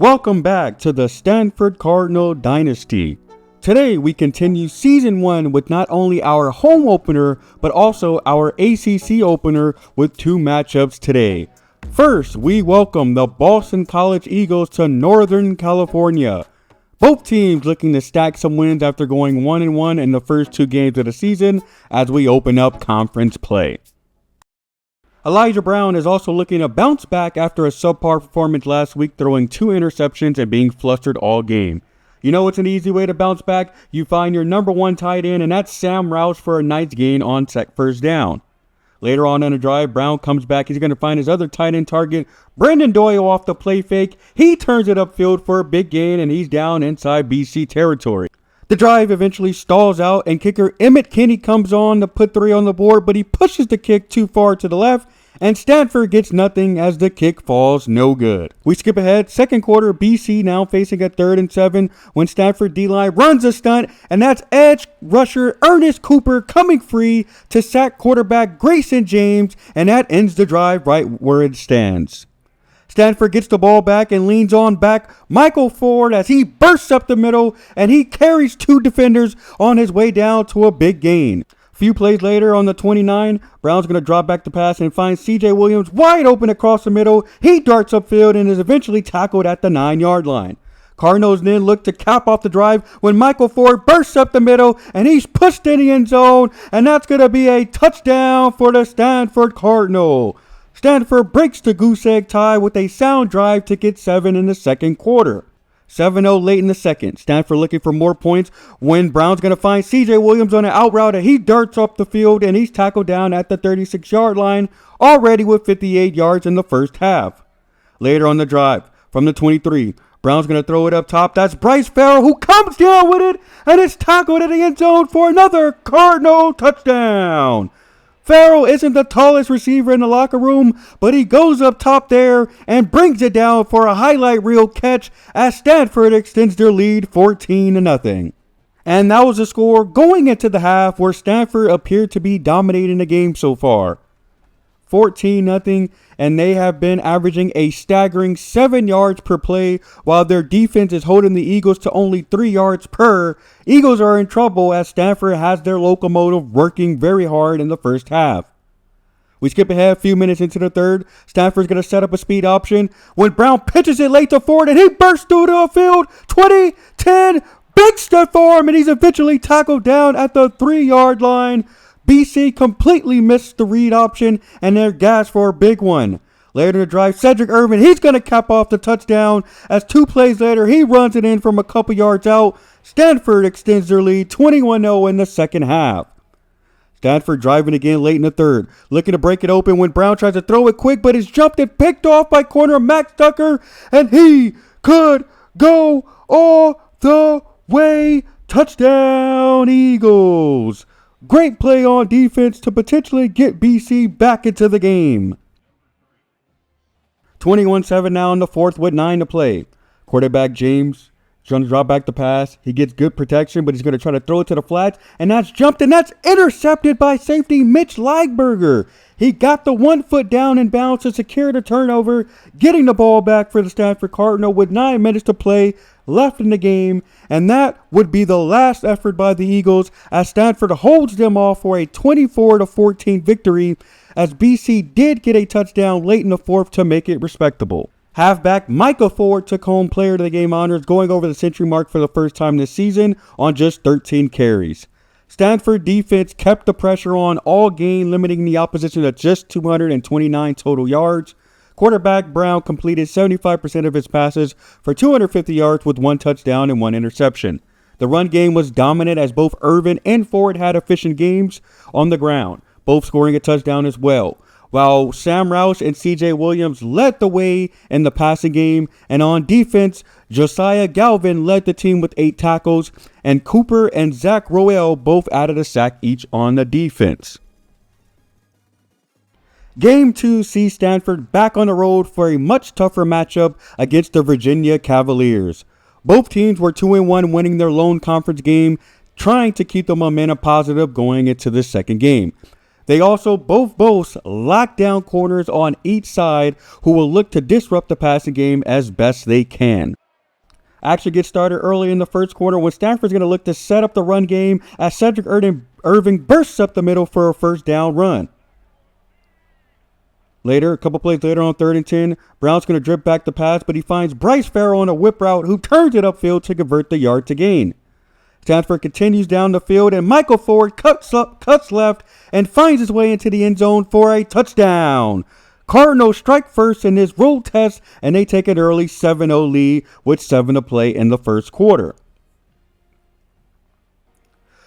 Welcome back to the Stanford Cardinal Dynasty. Today we continue Season 1 with not only our home opener, but also our ACC opener with two matchups today. First, we welcome the Boston College Eagles to Northern California. Both teams looking to stack some wins after going 1-1 in the first two games of the season as we open up conference play. Elijah Brown is also looking to bounce back after a subpar performance last week, throwing 2 interceptions and being flustered all game. You know it's an easy way to bounce back? You find your number 1 tight end, and that's Sam Roush for a nice gain on first down. Later on in the drive, Brown comes back. He's going to find his other tight end target, Brendan Doyle, off the play fake. He turns it upfield for a big gain, and he's down inside BC territory. The drive eventually stalls out, and kicker Emmett Kinney comes on to put 3 on the board, but he pushes the kick too far to the left, and Stanford gets nothing as the kick falls no good. We skip ahead. Second quarter, BC now facing a 3rd and 7 when Stanford D-line runs a stunt, and that's edge rusher Ernest Cooper coming free to sack quarterback Grayson James, and that ends the drive right where it stands. Stanford gets the ball back and leans on back Michael Ford as he bursts up the middle, and he carries 2 defenders on his way down to a big gain. A few plays later on the 29, Brown's going to drop back the pass and find CJ Williams wide open across the middle. He darts upfield and is eventually tackled at the 9-yard line. Cardinals then look to cap off the drive when Michael Ford bursts up the middle and he's pushed in the end zone, and that's going to be a touchdown for the Stanford Cardinal. Stanford breaks the goose egg tie with a sound drive to get 7 in the second quarter. 7-0 late in the second. Stanford looking for more points when Brown's going to find CJ Williams on an out route, and he darts up the field and he's tackled down at the 36-yard line, already with 58 yards in the first half. Later on the drive, from the 23, Brown's going to throw it up top. That's Bryce Farrell who comes down with it, and it's tackled in the end zone for another Cardinal touchdown. Farrell isn't the tallest receiver in the locker room, but he goes up top there and brings it down for a highlight reel catch as Stanford extends their lead 14-0. And that was the score going into the half where Stanford appeared to be dominating the game so far. 14-0, and they have been averaging a staggering 7 yards per play while their defense is holding the Eagles to only 3 yards per. Eagles are in trouble as Stanford has their locomotive working very hard in the first half. We skip ahead a few minutes into the third. Stanford's going to set up a speed option when Brown pitches it late to Ford, and he bursts through the field. 20, 10, big step for him, and he's eventually tackled down at the 3-yard line. BC completely missed the read option, and they're gassed for a big one. Later in the drive, Cedric Irvin, he's going to cap off the touchdown as 2 plays later, he runs it in from a couple yards out. Stanford extends their lead 21-0 in the second half. Stanford driving again late in the third, looking to break it open when Brown tries to throw it quick, but is jumped and picked off by corner Max Tucker, and he could go all the way. Touchdown, Eagles. Great play on defense to potentially get BC back into the game. 21-7 now in the fourth with 9 to play. Quarterback James trying to drop back the pass. He gets good protection, but he's going to try to throw it to the flats, and that's jumped, and that's intercepted by safety Mitch Leigberger. He got the 1 foot down in bounds to secure the turnover, getting the ball back for the Stanford Cardinal with 9 minutes to play left in the game, and that would be the last effort by the Eagles as Stanford holds them off for a 24-14 victory, as BC did get a touchdown late in the fourth to make it respectable. Halfback Michael Ford took home player of the game honors, going over the century mark for the first time this season on just 13 carries. Stanford defense kept the pressure on all game, limiting the opposition to just 229 total yards. Quarterback Brown completed 75% of his passes for 250 yards with 1 touchdown and 1 interception. The run game was dominant as both Irvin and Ford had efficient games on the ground, both scoring a touchdown as well. While Sam Roush and CJ Williams led the way in the passing game, and on defense, Josiah Galvin led the team with 8 tackles, and Cooper and Zach Roel both added a sack each on the defense. Game 2 sees Stanford back on the road for a much tougher matchup against the Virginia Cavaliers. Both teams were 2-1, winning their lone conference game, trying to keep the momentum positive going into the second game. They also both boast lockdown corners on each side who will look to disrupt the passing game as best they can. Action gets started early in the first quarter when Stanford's going to look to set up the run game as Cedric Irving bursts up the middle for a first down run. Later, a couple plays later on 3rd and 10, Brown's going to drip back the pass, but he finds Bryce Farrell on a whip route who turns it upfield to convert the yard to gain. Stanford continues down the field, and Michael Ford cuts left and finds his way into the end zone for a touchdown. Cardinals strike first in this road test, and they take an early 7-0 lead with 7 to play in the first quarter.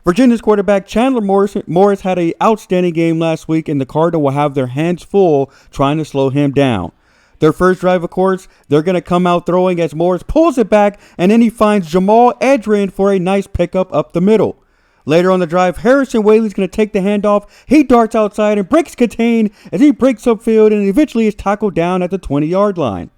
Virginia's quarterback Chandler Morris had an outstanding game last week, and the Cardinals will have their hands full trying to slow him down. Their first drive, of course, they're going to come out throwing as Morris pulls it back, and then he finds Jamal Adrian for a nice pickup up the middle. Later on the drive, Harrison Whaley's going to take the handoff. He darts outside and breaks contain as he breaks upfield and eventually is tackled down at the 20-yard line.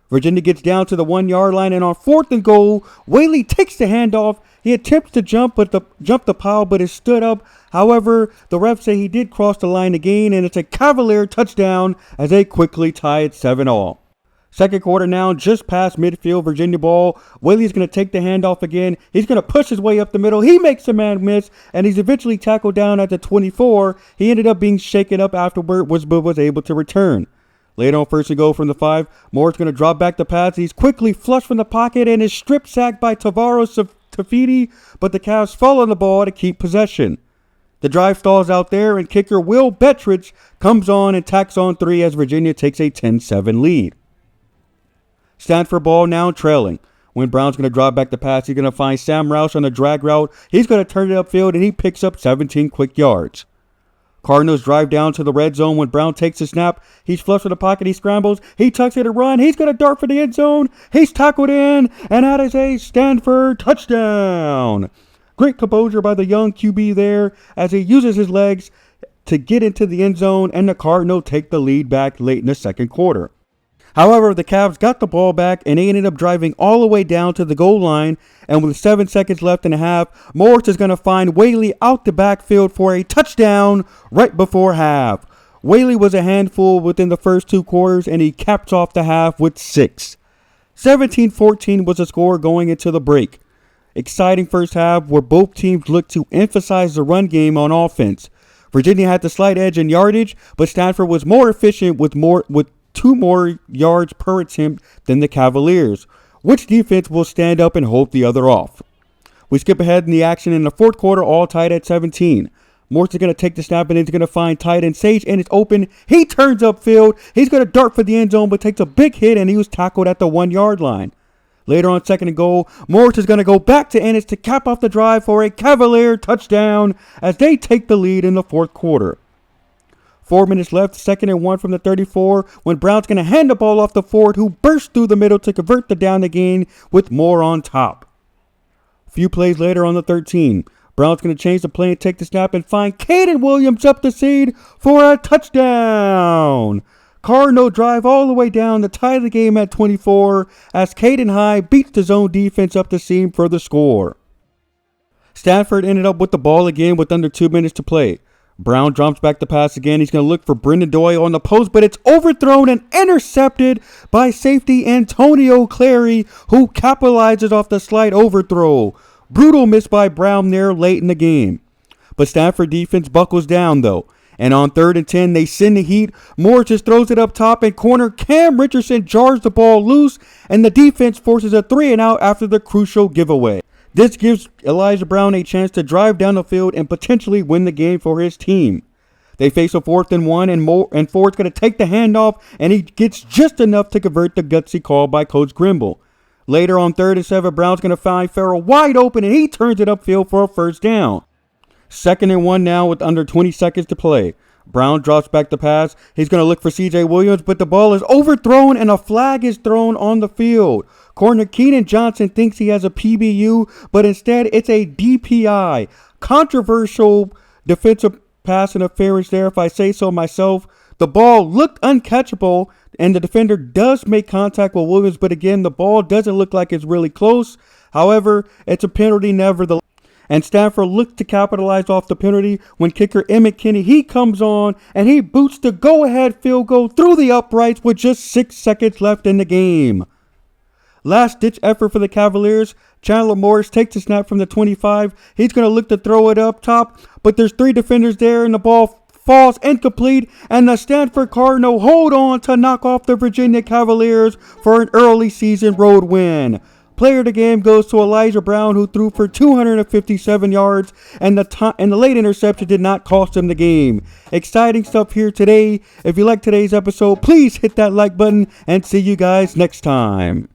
Virginia gets down to the 1-yard line, and on 4th and goal, Whaley takes the handoff. He attempts to jump the pile, but is stood up. However, the refs say he did cross the line again, and it's a Cavalier touchdown as they quickly tie it 7-all. Second quarter now, just past midfield, Virginia ball. Whaley's going to take the handoff again. He's going to push his way up the middle. He makes a man miss, and he's eventually tackled down at the 24. He ended up being shaken up afterward, but was able to return. Later on 1st and goal from the 5, Moore's going to drop back the pass. He's quickly flushed from the pocket and is strip sacked by Tavares Tafiti, but the Cavs fall on the ball to keep possession. The drive stalls out there, and kicker Will Bettridge comes on and tacks on 3 as Virginia takes a 10-7 lead. Stanford ball now trailing. When Brown's going to drop back the pass, he's going to find Sam Roush on the drag route. He's going to turn it upfield, and he picks up 17 quick yards. Cardinals drive down to the red zone when Brown takes a snap. He's flushed with the pocket. He scrambles. He tucks it and run. He's going to dart for the end zone. He's tackled in, and that is a Stanford touchdown. Great composure by the young QB there as he uses his legs to get into the end zone, and the Cardinals take the lead back late in the second quarter. However, the Cavs got the ball back, and they ended up driving all the way down to the goal line. And with 7 seconds left in the half, Morris is going to find Whaley out the backfield for a touchdown right before half. Whaley was a handful within the first 2 quarters, and he caps off the half with 6. 17-14 was the score going into the break. Exciting first half where both teams looked to emphasize the run game on offense. Virginia had the slight edge in yardage, but Stanford was more efficient with 2 more yards per attempt than the Cavaliers. Which defense will stand up and hold the other off? We skip ahead in the action in the fourth quarter, all tied at 17. Morse is going to take the snap and he's going to find tight end Sage, and it's open. He turns upfield. He's going to dart for the end zone, but takes a big hit, and he was tackled at the 1-yard line. Later on, 2nd and goal, Morris is going to go back to Ennis to cap off the drive for a Cavalier touchdown as they take the lead in the fourth quarter. 4 minutes left, 2nd and 1 from the 34, when Brown's going to hand the ball off to Ford, who bursts through the middle to convert the down again with Moore on top. A few plays later on the 13, Brown's going to change the play and take the snap and find Caden Williams up the seed for a touchdown. Cardinal drive all the way down to tie the game at 24 as Caden High beats the zone defense up the seam for the score. Stanford ended up with the ball again with under 2 minutes to play. Brown drops back the pass again. He's going to look for Brendan Doyle on the post, but it's overthrown and intercepted by safety Antonio Clary, who capitalizes off the slight overthrow. Brutal miss by Brown there late in the game. But Stanford defense buckles down though. And on 3rd and 10, they send the heat. Moore just throws it up top, and corner Cam Richardson jars the ball loose, and the defense forces a 3-and-out after the crucial giveaway. This gives Elijah Brown a chance to drive down the field and potentially win the game for his team. They face a 4th and 1, and Ford's going to take the handoff, and he gets just enough to convert the gutsy call by Coach Grimble. Later on 3rd and 7, Brown's going to find Farrell wide open, and he turns it upfield for a first down. 2nd and 1 now with under 20 seconds to play. Brown drops back the pass. He's going to look for C.J. Williams, but the ball is overthrown and a flag is thrown on the field. Corner Keenan Johnson thinks he has a PBU, but instead it's a DPI. Controversial defensive pass interference there, if I say so myself. The ball looked uncatchable, and the defender does make contact with Williams, but again, the ball doesn't look like it's really close. However, it's a penalty nevertheless. and Stanford looked to capitalize off the penalty when kicker Emmett Kinney, he comes on and he boots the go-ahead field goal through the uprights with just 6 seconds left in the game. Last-ditch effort for the Cavaliers. Chandler Morris takes the snap from the 25. He's going to look to throw it up top, but there's 3 defenders there and the ball falls incomplete, and the Stanford Cardinal hold on to knock off the Virginia Cavaliers for an early season road win. Player of the game goes to Elijah Brown, who threw for 257 yards, and the late interception did not cost him the game. Exciting stuff here today. If you like today's episode, please hit that like button, and see you guys next time.